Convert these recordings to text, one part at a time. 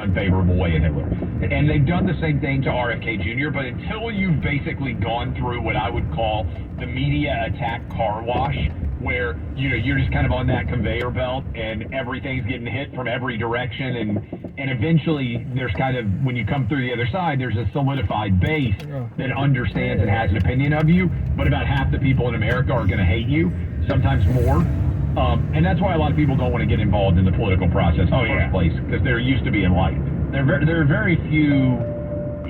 unfavorable way at Hitler. And they've done the same thing to RFK Jr., but until you've basically gone through what I would call the media attack car wash, where you're just kind of on that conveyor belt and everything's getting hit from every direction, and eventually there's kind of, when you come through the other side, there's a solidified base that understands and has an opinion of you, but about half the people in America are going to hate you, sometimes more. And that's why a lot of people don't want to get involved in the political process in the first place, because they're used to being liked. There are very few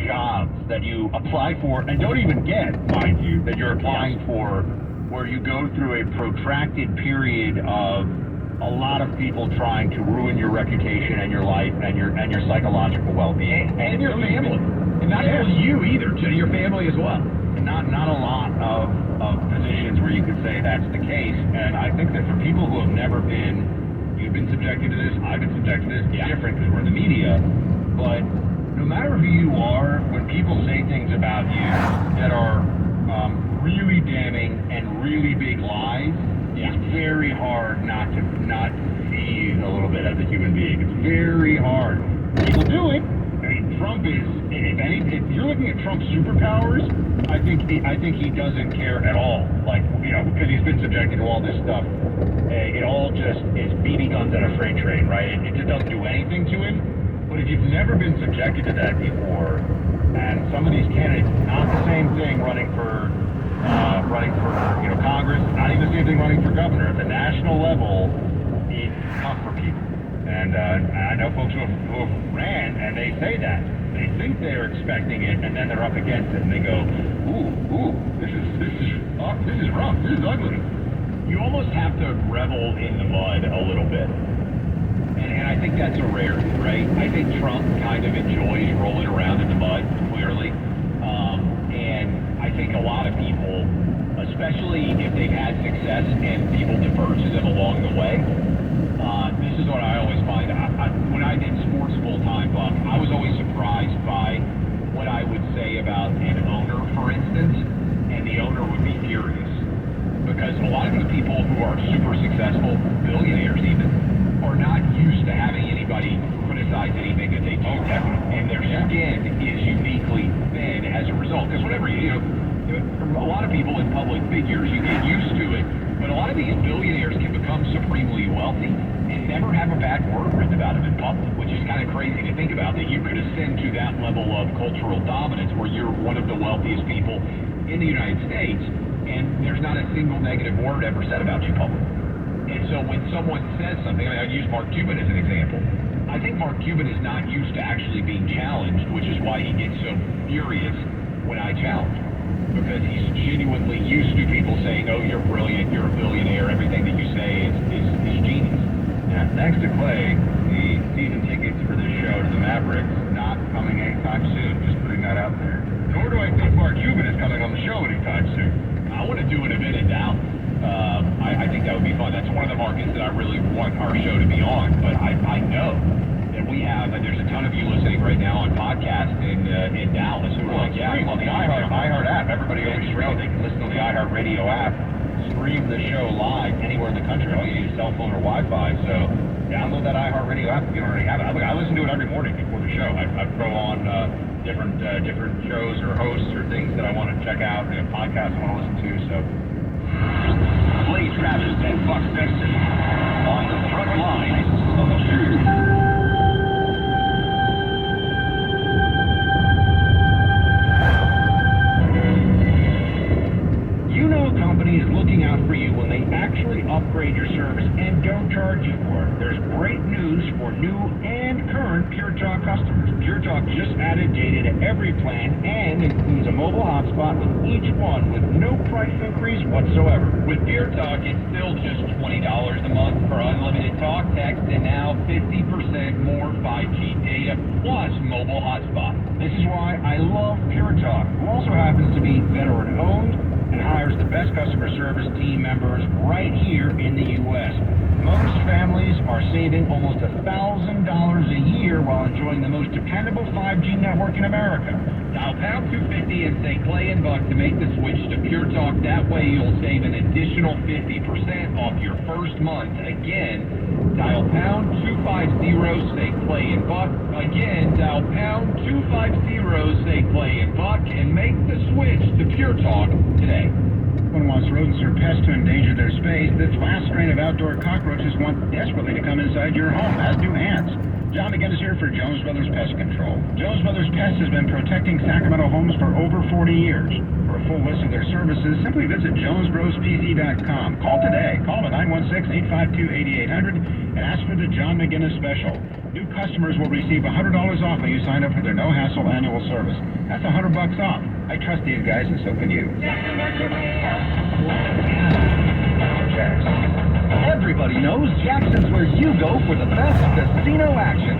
jobs that you apply for and don't even get, mind you, that you're applying for, where you go through a protracted period of a lot of people trying to ruin your reputation and your life and your psychological well-being and your family, and not only you either, to your family as well. Not a lot of positions where you could say that's the case, and I think that for people who have never been, you've been subjected to this, I've been subjected to this, it's different because we're in the media, but no matter who you are, when people say things about you that are really damning and really big lies, it's very hard not to see you a little bit as a human being. It's very hard. People do it. I mean, Trump is, if you're looking at Trump's superpowers, I think he doesn't care at all. Like, because he's been subjected to all this stuff. It all just is BB guns at a freight train, right? It just doesn't do anything to him. But if you've never been subjected to that before, and some of these candidates, not the same thing running for Congress, not even the same thing running for governor, at the national level, it's tough for people. And I know folks who have ran, and they say that. They think they're expecting it, and then they're up against it, and they go, ooh, this is rough, this is ugly. You almost have to revel in the mud a little bit. And I think that's a rarity, right? I think Trump kind of enjoys rolling around in the mud, clearly. And I think a lot of people, especially if they've had success and people defer to them along the way, this is what I always find. When I did sports full-time, Buck, I was always surprised by what I would say about an owner, for instance, and the owner would be furious. Because a lot of these people who are super successful, billionaires even, are not used to having anybody criticize anything that they do. And their skin is uniquely thin as a result. Because whenever, a lot of people in public figures, you get used to it. But a lot of these billionaires can become supremely wealthy and never have a bad word written about them in public, which is kind of crazy to think about, that you could ascend to that level of cultural dominance where you're one of the wealthiest people in the United States, and there's not a single negative word ever said about you publicly. And so when someone says something, I'd use Mark Cuban as an example. I think Mark Cuban is not used to actually being challenged, which is why he gets so furious when I challenge him. Because he's genuinely used to people saying, oh, you're brilliant, you're a billionaire, everything that you say is genius. Yeah, thanks to Clay, the season tickets for this show to the Mavericks not coming anytime soon, just putting that out there. Nor do I think Mark Cuban is coming on the show anytime soon. I want to do an event in Dallas. I think that would be fun. That's one of the markets that I really want our show to be on. But I know that we have, there's a ton of you listening right now on podcast in Dallas who are like, on the iHeart app. Everybody over the road, they can listen to the iHeart Radio app, stream the show live anywhere in the country. All you need is cell phone or Wi-Fi. So download that iHeart Radio app if you don't already have it. I listen to it every morning before the show. I throw on different shows or hosts or things that I want to check out, podcasts I want to listen to. So. Lee Travis and Buck Benson on the front line of the truth. You know a company is looking out for you when they actually upgrade your service and don't charge you for it. There's great news for new and current Pure Talk customers. Pure Talk just added data to every plan and includes a mobile hotspot with each one with no price increase whatsoever. With Pure Talk, it's still just $20 a month for unlimited talk, text, and now 50% more 5G data plus mobile hotspot. This is why I love Pure Talk, who also happens to be veteran-owned and hires the best customer service team members right here in the U.S. Most families are saving almost $1,000 a year while enjoying the most dependable 5G network in America. Dial pound 250 and say Clay and Buck to make the switch to Pure Talk. That way you'll save an additional 50% off your first month. Again, dial pound 250, say Clay and Buck. Again, pound 250, say play and buck, and make the switch to Pure Talk today. One wants rodents or pests to endanger their space. This last strain of outdoor cockroaches want desperately to come inside your home, as do ants. John McGinnis here for Jones Brothers Pest Control. Jones Brothers Pest has been protecting Sacramento homes for over 40 years. For a full list of their services, simply visit jonesbrospc.com. Call today. Call at 916-852-8800 and ask for the John McGinnis special. New customers will receive $100 off when you sign up for their no-hassle annual service. That's $100 off. I trust these guys, and so can you. Everybody knows Jackson's where you go for the best casino action.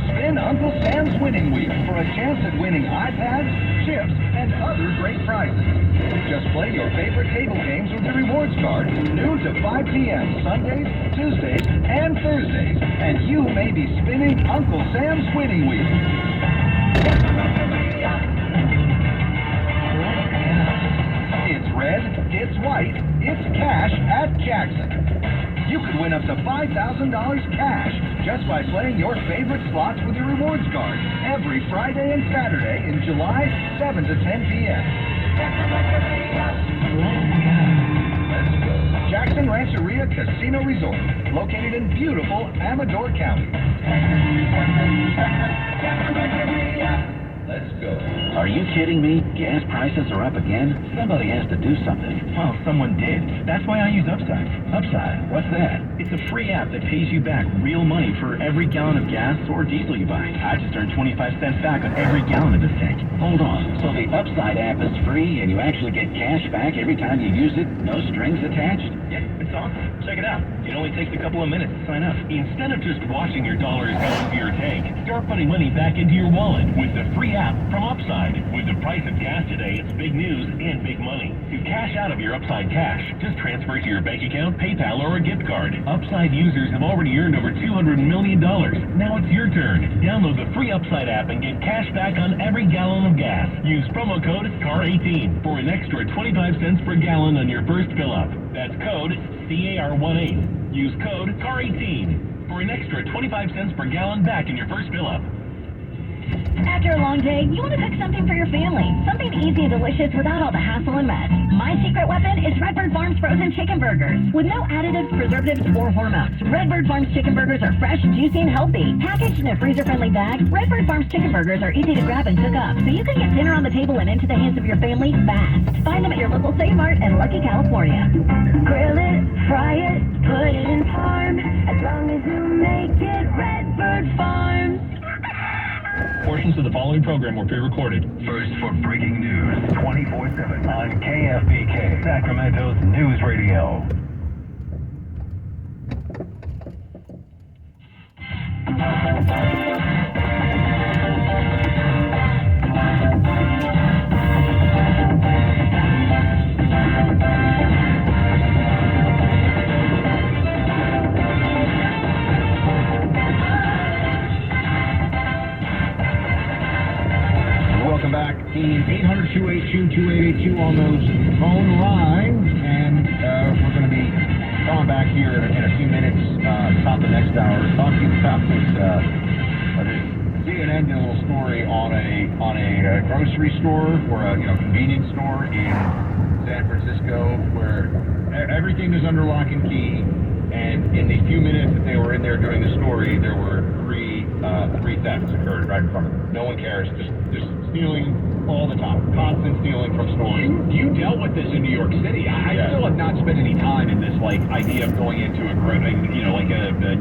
Spin Uncle Sam's winning wheel for a chance at winning iPads, chips, and other great prizes. Just play your favorite table games with the rewards card, noon to 5 p.m. Sundays, Tuesdays, and Thursdays, and you may be spinning Uncle Sam's winning wheel. It's red, it's white, it's cash at Jackson. You could win up to $5,000 cash just by playing your favorite slots with your rewards card every Friday and Saturday in July, 7 to 10 p.m. Let's go. Jackson Rancheria Casino Resort, located in beautiful Amador County. Let's go. Are you kidding me? Gas prices are up again? Somebody has to do something. Well, someone did. That's why I use Upside. Upside? What's that? It's a free app that pays you back real money for every gallon of gas or diesel you buy. I just earned 25 cents back on every gallon of this tank. Hold on. So the Upside app is free and you actually get cash back every time you use it? No strings attached? Yeah, it's awesome. Check it out. It only takes a couple of minutes to sign up. Instead of just watching your dollars go into your tank, start putting money back into your wallet with the free app from Upside. With the price of gas today, it's big news and big money. To cash out of your Upside cash, just transfer it to your bank account, PayPal, or a gift card. Upside users have already earned over $200 million. Now it's your turn. Download the free Upside app and get cash back on every gallon of gas. Use promo code CAR18 for an extra 25 cents per gallon on your first fill-up. That's code CAR18. Use code CAR18 for an extra 25 cents per gallon back in your first fill-up. After a long day, you want to cook something for your family. Something easy and delicious without all the hassle and mess. My secret weapon is Redbird Farms frozen chicken burgers. With no additives, preservatives, or hormones. Redbird Farms chicken burgers are fresh, juicy, and healthy. Packaged in a freezer-friendly bag, Redbird Farms chicken burgers are easy to grab and cook up, so you can get dinner on the table and into the hands of your family fast. Find them at your local Save Mart in Lucky, California. Grill it, fry it, put it in parm. As long as you make it Redbird Farms. Portions of the following program were pre-recorded. First for breaking news, 24/7 on KFBK, Sacramento's news radio. Welcome back. 800-282-2882 on those phone lines. And we're going to be calling back here in a few minutes, top of the next hour, talking about this CNN did a little story on a grocery store or a convenience store in San Francisco where everything is under lock and key. And in the few minutes that they were in there doing the story, there were three thefts occurred right in front of them. No one cares, just stealing all the time, constant stealing from stores. You dealt with this in New York City. I still have not spent any time in this idea of going into a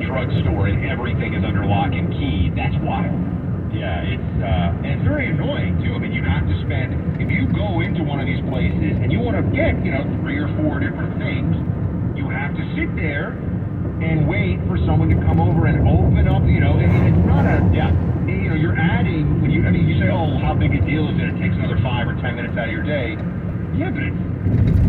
drugstore and everything is under lock and key. That's wild. Yeah, it's very annoying too. I mean, you have to spend, if you go into one of these places and you want to get 3 or 4 different things, you have to sit there and wait for someone to come over and open up, it's not you're adding, you say, oh, how big a deal is it? It takes another 5 or 10 minutes out of your day. Yeah, but it's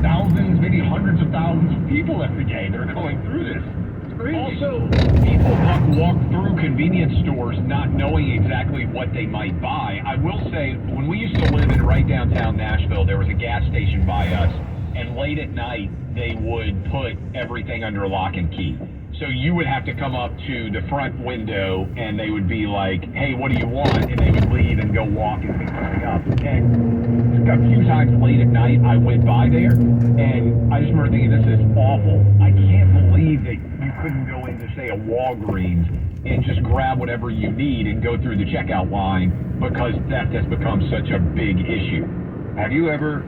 thousands, maybe hundreds of thousands of people every day that are going through this. It's crazy. Also, people walk through convenience stores not knowing exactly what they might buy. I will say, when we used to live in right downtown Nashville, there was a gas station by us, and late at night, they would put everything under lock and key. So you would have to come up to the front window, and they would be like, "Hey, what do you want?" And they would leave and go walk and pick something up. And a few times late at night, I went by there, and I just remember thinking, "This is awful. I can't believe that you couldn't go into, say, a Walgreens and just grab whatever you need and go through the checkout line because theft has become such a big issue." Have you ever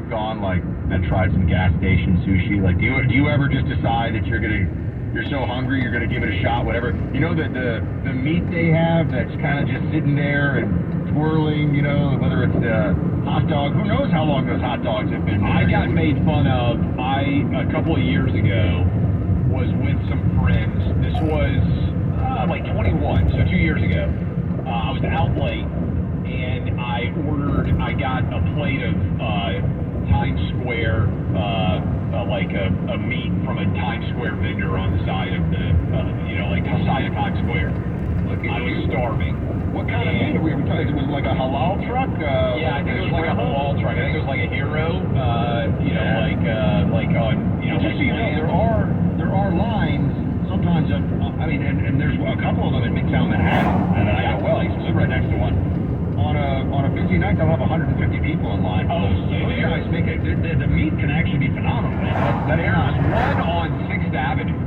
gone like and tried some gas station sushi? Like, do you ever just decide that you're so hungry you're gonna give it a shot, whatever? You know that the meat they have that's kind of just sitting there and twirling, you know, whether it's the hot dog. Who knows how long those hot dogs have been there? I got made fun of. A couple of years ago was with some friends. This was like 21, so 2 years ago. I was out late and I got a plate of Times Square, like a meat from a Times Square vendor on the side of the, like the side of Times Square. I was starving. What kind of meat are we talking? It was like a halal truck? Yeah, I think it was like a halal truck. I think it was like a Hero. Like on, Just so you know, there are lines sometimes of, and there's a couple of them in Midtown Manhattan, and I know well. I used to live right next to one. On a busy night, they'll have 150 people in line. Oh, those guys make it. The meat can actually be phenomenal. There was one on 6th Avenue,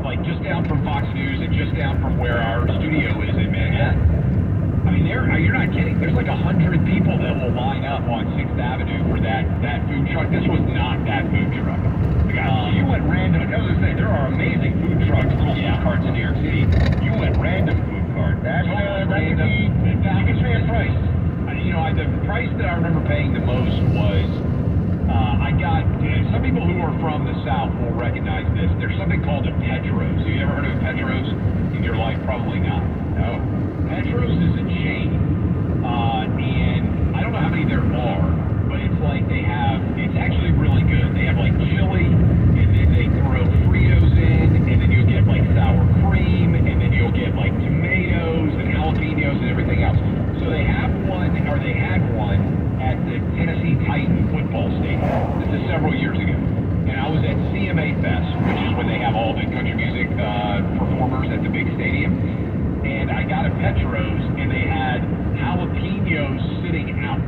like just down from Fox News and just down from where our studio is in Manhattan. I mean, you're not kidding. There's like 100 people that will line up on 6th Avenue for that food truck. This was not that food truck. You went random. I was going to say, there are amazing food trucks, little food carts in New York City. You went random food cart. That could be, you can say a price. The price that I remember paying the most was, I got, some people who are from the South will recognize this. There's something called a Petros. Have you ever heard of a Petros in your life? Probably not. No. Petros is a chain, and I don't know how many there are, but it's like it's actually really good. They have like chili, and then they throw Fritos in, and then you'll get like sour cream, and then you'll get like tomatoes and jalapenos and everything else. So they had one at the Tennessee Titan football stadium. This is several years ago. And I was at CMA Fest, which is when they have all the country music performers at the big stadium. And I got a Petros, and they had jalapenos sitting out.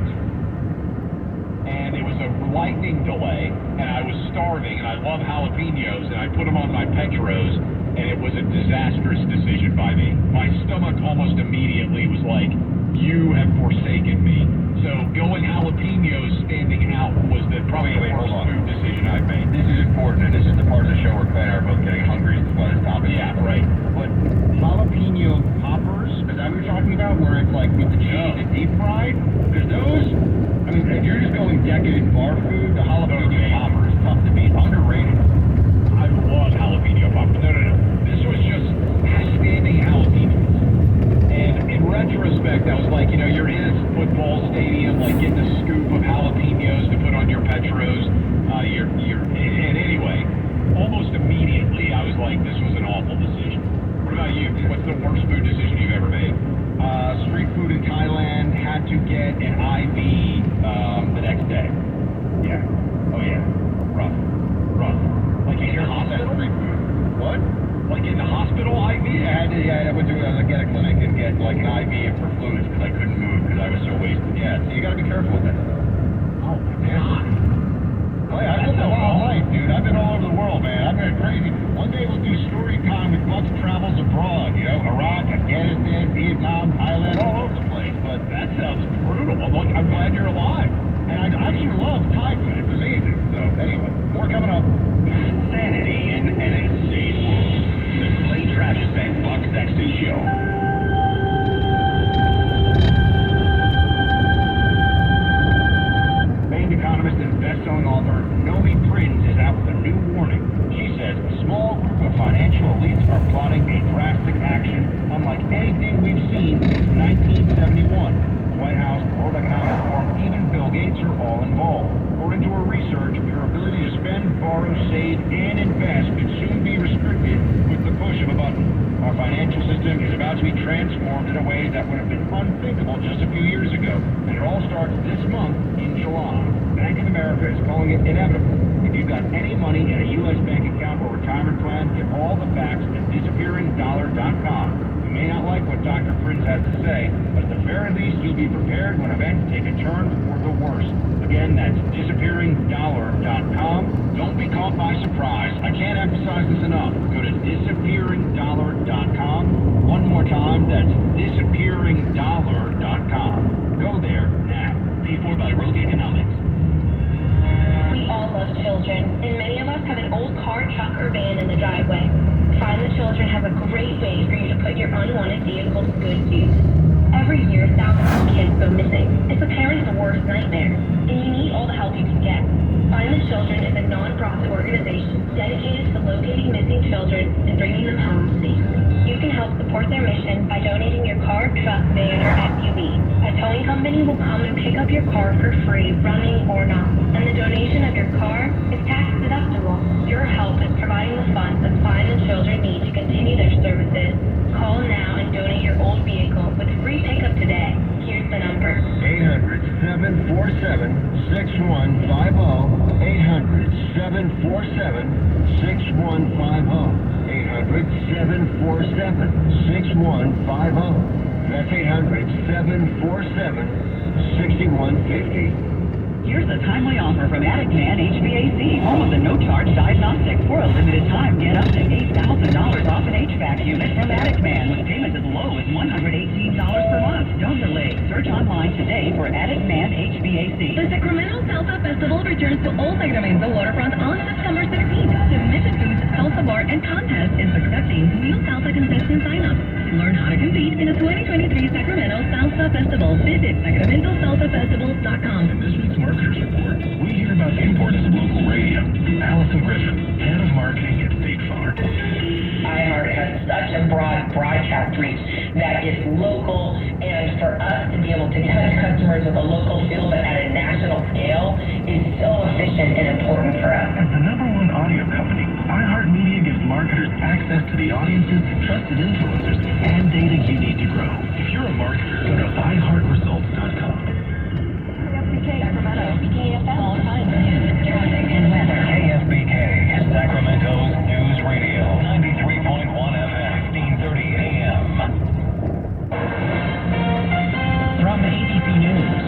And it was a lightning delay, and I was starving, and I love jalapenos, and I put them on my Petros, and it was a disastrous decision by me. My stomach almost immediately was like, "You have forsaken me." So going jalapenos standing out was probably the worst food decision I've made. This is important, and this is the part of the show where Clay and I are both getting hungry. This is why this topic. Yeah, right. But jalapeno poppers, is that what you're talking about? Where it's like with the cheese and deep fried? Because those, if you're just going decadent bar food, the jalapeno popper is tough to beat. Underrated. I love jalapeno poppers. No. This was just standing jalapenos. And in retrospect, I was like, you're in a football stadium, like getting a scoop of jalapenos to put on your Petros. And anyway, almost immediately, I was like, this was an awful decision. What about you? What's the worst food decision you've ever made? Street food in Thailand, had to get an IV the next day. Yeah. Oh yeah. Rough. Like in your hospital? Street food. What? Like in the hospital IV? Yeah, I went to get a clinic and get like an IV for fluids because I couldn't move because I was so wasted. Yeah, so you gotta be careful with that. Oh my God. Oh yeah, I've lived a long life, dude. I've been all over the world, man. I've been crazy. One day we'll do story time with Buck's travels abroad, Iraq, Afghanistan, Vietnam, Thailand, all over the place. But that sounds brutal. I'm glad you're alive. And I actually love Thai food. It's amazing. So anyway, more coming up. Sanity and NSC. The Clay Travis and Buck Sexton Show. Famed economist and best-selling author Nomi Prinz is out with a new warning. She says a small group of financial elites are plotting a drastic action unlike anything we've seen since 1971. The White House, the World Economic Forum, even Bill Gates are all involved. According to her research, your ability to spend, borrow, save, and invest could soon be restricted with the push of a button. Our financial system is about to be transformed in a way that would have been unthinkable just a few years ago. And it all starts this month in July. Bank of America is calling it inevitable. If you've got any money in a U.S. bank account or retirement plan, get all the facts at disappearingdollar.com. You may not like what Dr. Prince has to say, but at the very least, you'll be prepared when events take a turn for the worse. Again, that's disappearingdollar.com. Don't be caught by surprise. I can't emphasize this enough. Go to disappearingdollar.com. One more time, that's disappearingdollar.com. Go there now. Paid for by Rogue Economics. We all love children, and many of us have an old car, truck, or van in the driveway. Find the Children has a great way for you to put your unwanted vehicle to good use. Every year, thousands of kids go missing. It's a parent's worst nightmare, and you need all the help you can get. Find the Children is a non-profit organization dedicated to locating missing children and bringing them home safely. You can help support their mission by donating your car, truck, van, or SUV. A towing company will come and pick up your car for free, running or not. And the donation of your car is tax deductible. Your help is providing the funds that Find the Children need to continue their services. Call now and donate your old vehicle with free pickup today. Here's the number. 800-747-6150. 800-747-6150. 800-747-6150. That's 800-747-6150. Here's a timely offer from Attic Man HVAC, home of the no-charge diagnostic. For a limited time, get up to $8,000 off an HVAC unit from Attic Man with payments as low as $118 per month. Don't delay. Search online today for Attic Man HVAC. The Sacramento Salsa Festival returns to Old Sacramento Waterfront on September 16th. The Mission Foods Salsa Bar and Contest is accepting new salsa contestant signups. Learn how to compete in the 2023 Sacramento Salsa Festival. Visit sacramentosalsafestival.com. In this week's Marketers Report, we hear about the importance of local radio. Allison Griffin, head of marketing at State Farm. iHeart has such a broad broadcast reach that it's local, and for us to be able to touch customers with a local feel but at a national scale is so efficient and important for us. As the #1 audio company, iHeartMedia gives marketers access to the audiences, trusted influencers, and data you need to grow. If you're a marketer, go to iHeartResults.com. KFBK, Sacramento's News Radio, 93.1 FM, 1530 AM. From ABC News,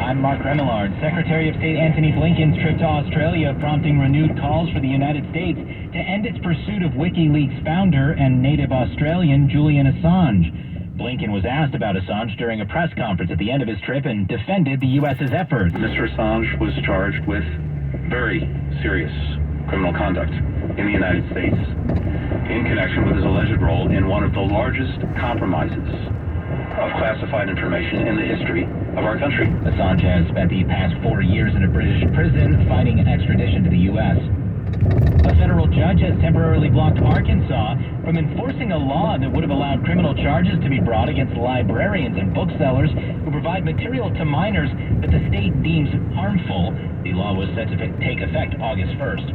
I'm Mark Remillard. Secretary of State Antony Blinken's trip to Australia prompting renewed calls for the United States to end its pursuit of WikiLeaks founder and native Australian Julian Assange. Blinken was asked about Assange during a press conference at the end of his trip and defended the U.S.'s efforts. Mr. Assange was charged with very serious criminal conduct in the United States in connection with his alleged role in one of the largest compromises of classified information in the history of our country. Assange has spent the past 4 years in a British prison fighting extradition to the U.S. A federal judge has temporarily blocked Arkansas from enforcing a law that would have allowed criminal charges to be brought against librarians and booksellers who provide material to minors that the state deems harmful. The law was set to take effect August 1st.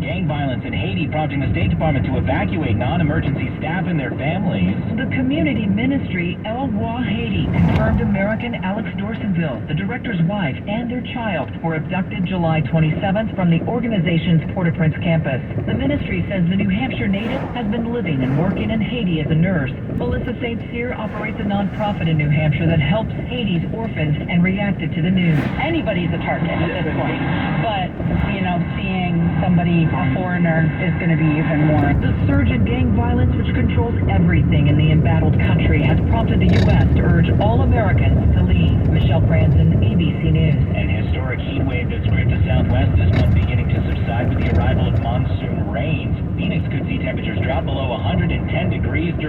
Gang violence in Haiti prompting the State Department to evacuate non-emergency staff and their families. The community ministry El Roi Haiti confirmed American Alex Dorsonville, the director's wife, and their child were abducted July 27th from the organization's Port-au-Prince campus. The ministry says the New Hampshire native has been living and working in Haiti as a nurse. Melissa St. Cyr operates a nonprofit in New Hampshire that helps Haiti's orphans and reacted to the news. Anybody's a target at this point, but, seeing somebody, a foreigner, is going to be even more. The surge in gang violence, which controls everything in the embattled country, has prompted the U.S. to urge all Americans to leave. Michelle Franzen, ABC News. An historic heat wave that's gripped the Southwest this month beginning to subside with the arrival of monsoon.